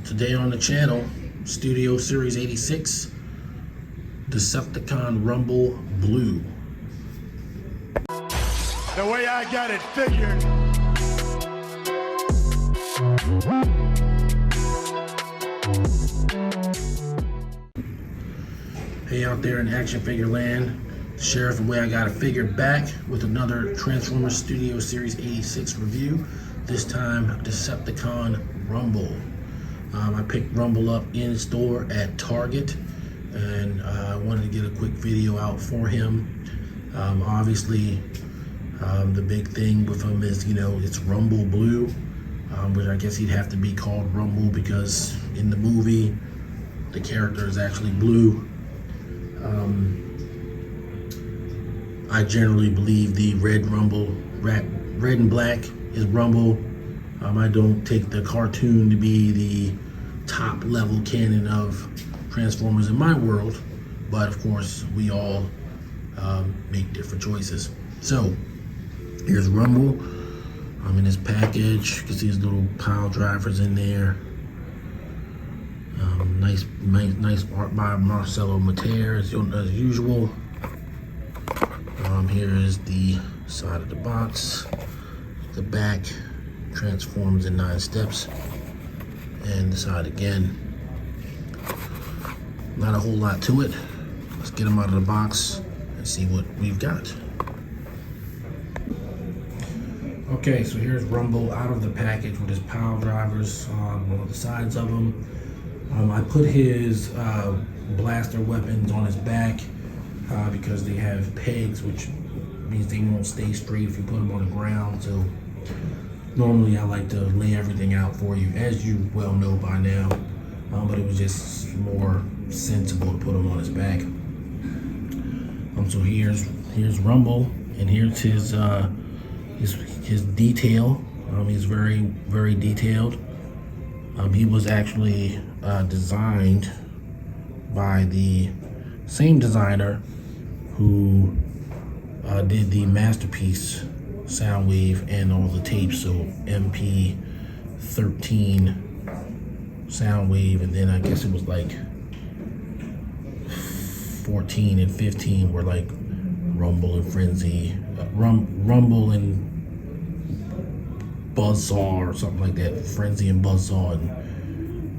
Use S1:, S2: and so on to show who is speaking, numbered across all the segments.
S1: Today on the channel, Studio Series 86, Decepticon Rumble Blue.
S2: The way I got it figured.
S1: Hey out there in action figure land, Sheriff and Way I Got It Figured back with another Transformers Studio Series 86 review. This time, Decepticon Rumble. I picked Rumble up in store at Target, and I wanted to get a quick video out for him. Obviously, the big thing with him is, it's Rumble Blue, which I guess he'd have to be called Rumble because in the movie, the character is actually blue. I generally believe the red and black is Rumble. I don't take the cartoon to be the top level canon of Transformers in my world, but of course we all make different choices. So here's Rumble. I'm in his package. You can see his little pile drivers in there. Nice art by Marcelo Mater as usual. Here is the side of the box. The back transforms in 9 steps, and the side again. Not a whole lot to it. Let's get them out of the box and see what we've got. Okay, so here's Rumble out of the package with his pile drivers on the sides of him. I put his blaster weapons on his back because they have pegs, which means they won't stay straight if you put them on the ground. So normally I like to lay everything out for you, as you well know by now, but it was just more sensible to put him on his back. So here's Rumble, and here's his detail. He's very, very detailed. He was actually designed by the same designer who did the Masterpiece Soundwave and all the tapes, so MP13 Soundwave, and then I guess it was like 14 and 15 were like Rumble and Frenzy, Rumble and Buzzsaw or something like that, Frenzy and Buzzsaw, and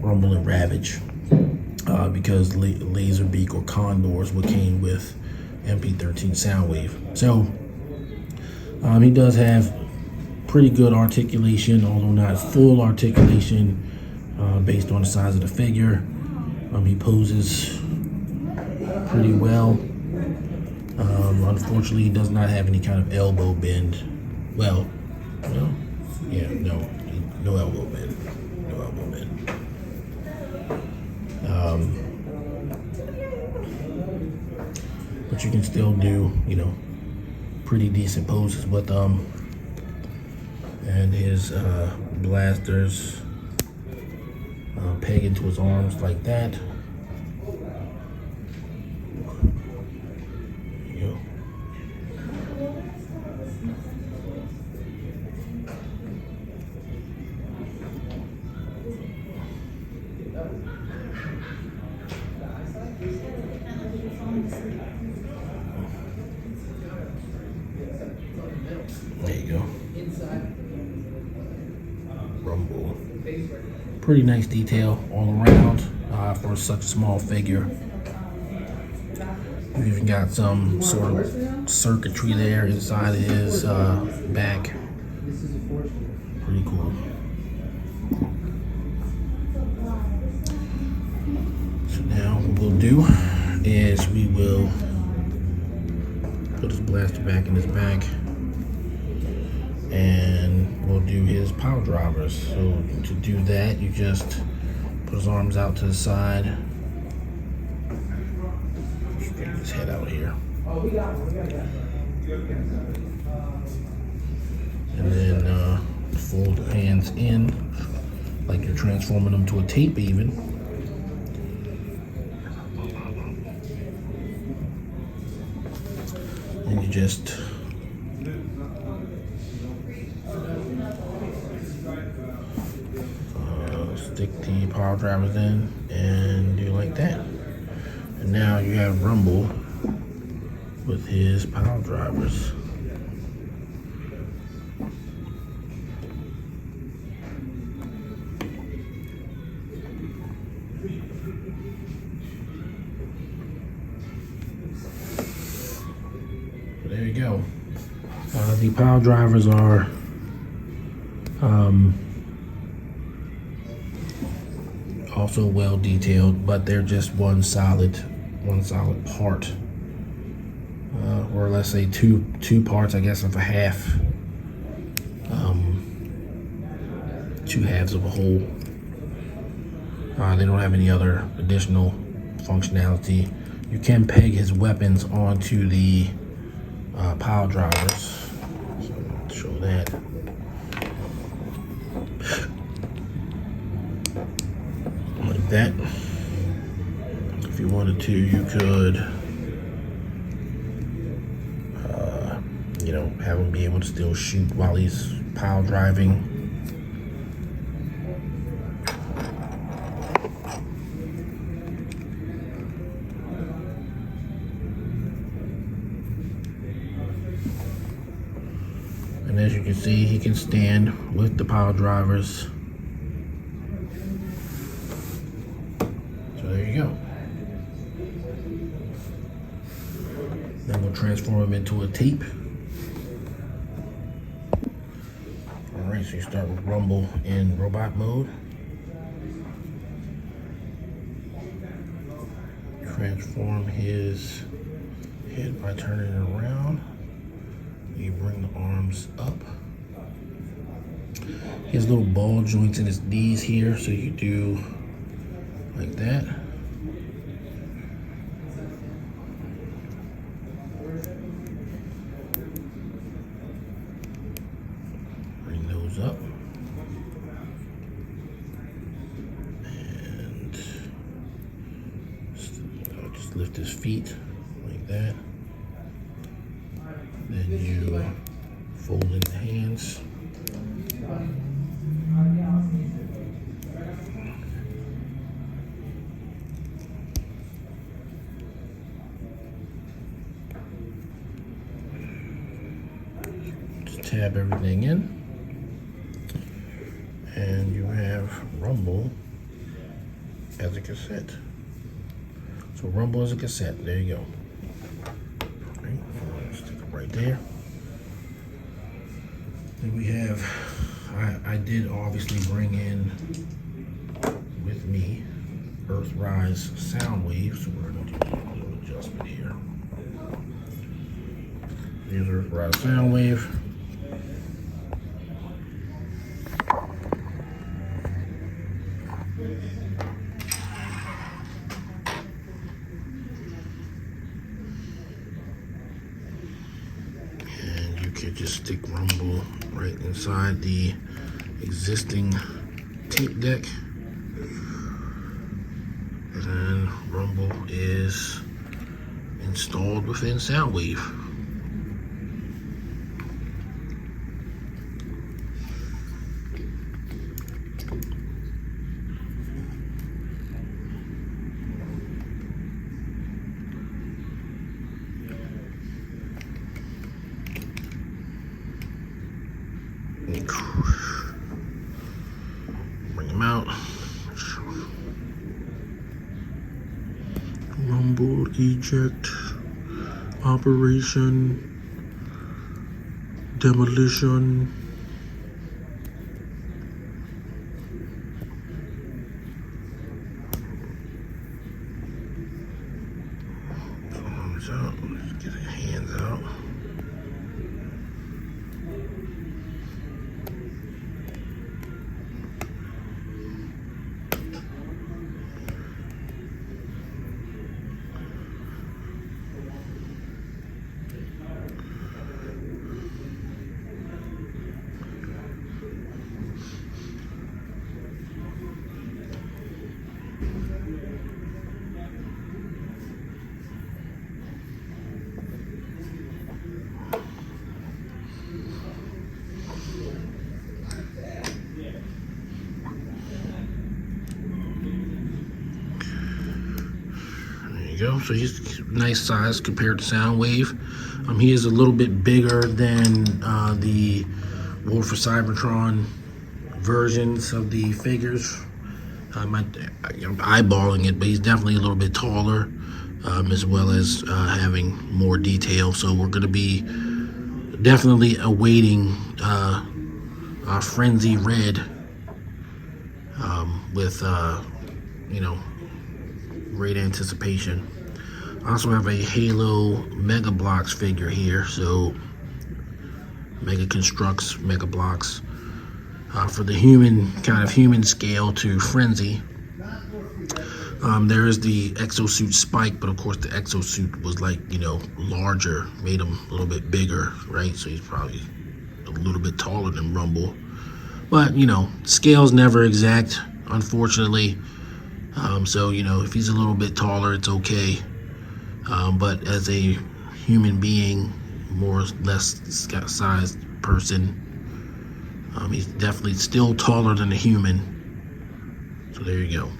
S1: Rumble and Ravage, because Laserbeak or Condors what came with MP13 Soundwave. So he does have pretty good articulation, although not full articulation, based on the size of the figure. He poses pretty well. Unfortunately, he does not have any kind of elbow bend. No elbow bend. No elbow bend. But you can still do, pretty decent poses with them. And his blasters peg into his arms like that. There you go. There you go. Rumble. Pretty nice detail all around for such a small figure. We've even got some sort of circuitry there inside his back. Pretty cool. So now what we'll do is we will put his blaster back in his back, and we'll do his power drivers. So to do that, you just put his arms out to the side, straighten his head out here, and then fold the hands in like you're transforming them to a tape even. And you just stick the power drivers in and do like that. And now you have Rumble with his power drivers. There you go. The power drivers are also well detailed, but they're just one solid part, or let's say two parts, I guess, of a half, two halves of a whole. They don't have any other additional functionality. You can peg his weapons onto the power drivers. So I'll show that. Like that. If you wanted to, you could, have him be able to still shoot while he's power driving. And as you can see, he can stand with the power drivers. So there you go. Then we'll transform him into a tape. Alright, so you start with Rumble in robot mode. Transform his head by turning it around. You bring the arms up. He has little ball joints in his knees here, so you do like that. Bring those up. And just lift his feet like that. Then you fold in the hands. Just tab everything in. And you have Rumble as a cassette. So Rumble as a cassette, there you go. Stick it right there. Then we have, I did obviously bring in with me Earthrise Soundwave, so we're going to do a little adjustment here. Here's Earthrise Soundwave. You just stick Rumble right inside the existing tape deck, and then Rumble is installed within Soundwave. Bring him out. Rumble, eject, operation, demolition. Arms out. Let's get his hands out. go. So he's nice size compared to Soundwave. He is a little bit bigger than the War for Cybertron versions of the figures. I'm eyeballing it, but he's definitely a little bit taller, as well as having more detail. So we're going to be definitely awaiting Frenzy Red with, you know, great anticipation. I also have a Halo Mega Blocks figure here. So Mega Constructs Mega Blocks for the human scale to Frenzy. There is the exosuit Spike, but of course the exosuit was like, you know, larger, made him a little bit bigger, right? So he's probably a little bit taller than Rumble. But, you know, scale's never exact, unfortunately. So, you know, if he's a little bit taller, it's okay. But as a human being, more or less sized person, he's definitely still taller than a human. So there you go.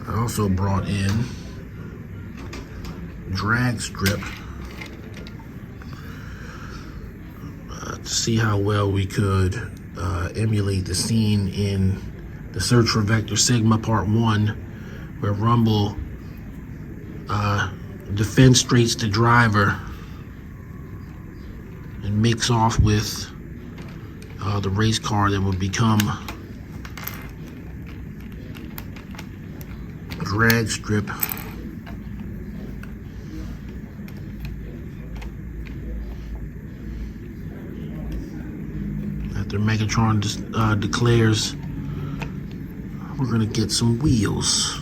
S1: I also brought in Drag Strip to see how well we could emulate the scene in The Search for Vector Sigma Part 1, where Rumble defenestrates the driver and makes off with the race car that would become Drag Strip. After Megatron declares we're gonna get some wheels.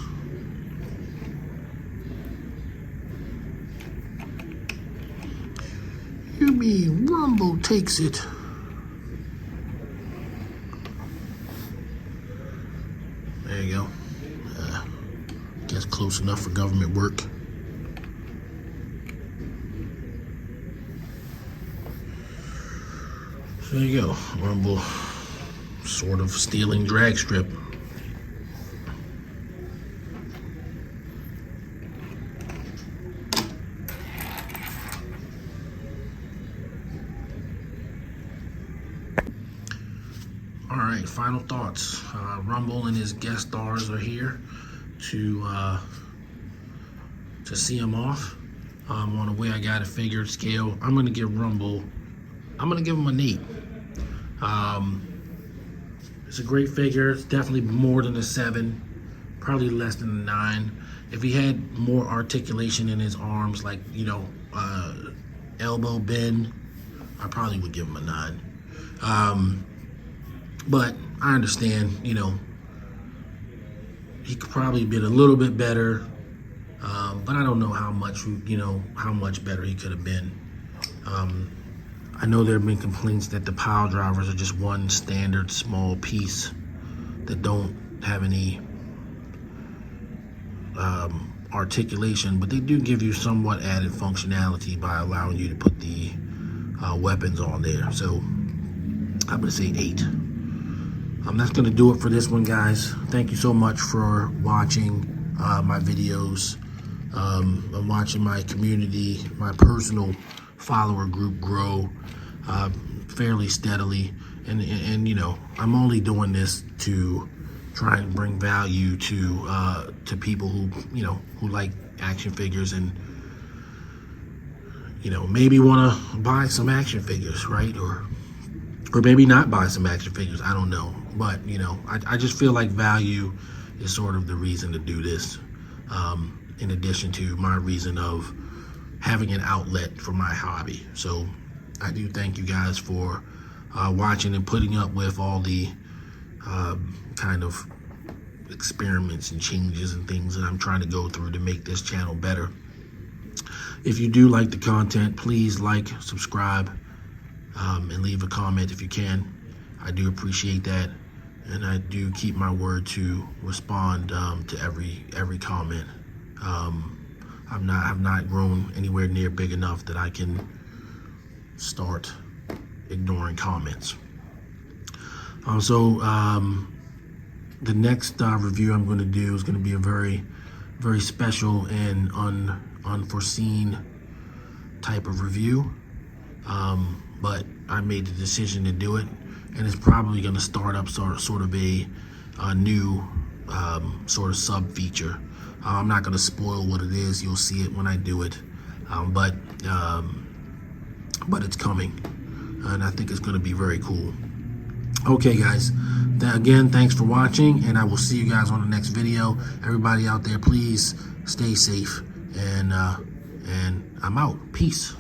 S1: You mean Rumble takes it? There you go. Guess close enough for government work. So there you go. Rumble sort of stealing Drag Strip. All right, final thoughts. Rumble and his guest stars are here to see him off. On the way I got it figured scale, I'm gonna give Rumble, I'm gonna give him an 8. It's a great figure. It's definitely more than a 7, probably less than a 9. If he had more articulation in his arms, like, you know, elbow bend, I probably would give him a 9. But I understand, you know, he could probably been a little bit better, but I don't know how much, you know, how much better he could have been. I know there have been complaints that the pile drivers are just one standard small piece that don't have any articulation, but they do give you somewhat added functionality by allowing you to put the weapons on there. So I'm gonna say 8. That's gonna do it for this one, guys. Thank you so much for watching my videos. I'm watching my community, my personal follower group grow fairly steadily, and you know, I'm only doing this to try and bring value to people who, you know, who like action figures and, you know, maybe want to buy some action figures, right? Or maybe not buy some action figures, I don't know. But, you know, I just feel like value is sort of the reason to do this, in addition to my reason of having an outlet for my hobby. So I do thank you guys for watching and putting up with all the kind of experiments and changes and things that I'm trying to go through to make this channel better. If you do like the content, please like, subscribe, and leave a comment if you can. I do appreciate that, and I do keep my word to respond to every comment. I've not grown anywhere near big enough that I can start ignoring comments. the next review I'm going to do is going to be a very, very special and unforeseen type of review. But I made the decision to do it, and it's probably going to start up sort of a new sort of sub feature. I'm not going to spoil what it is. You'll see it when I do it. But it's coming, and I think it's going to be very cool. Okay, guys. Again, thanks for watching, and I will see you guys on the next video. Everybody out there, please stay safe, and I'm out. Peace.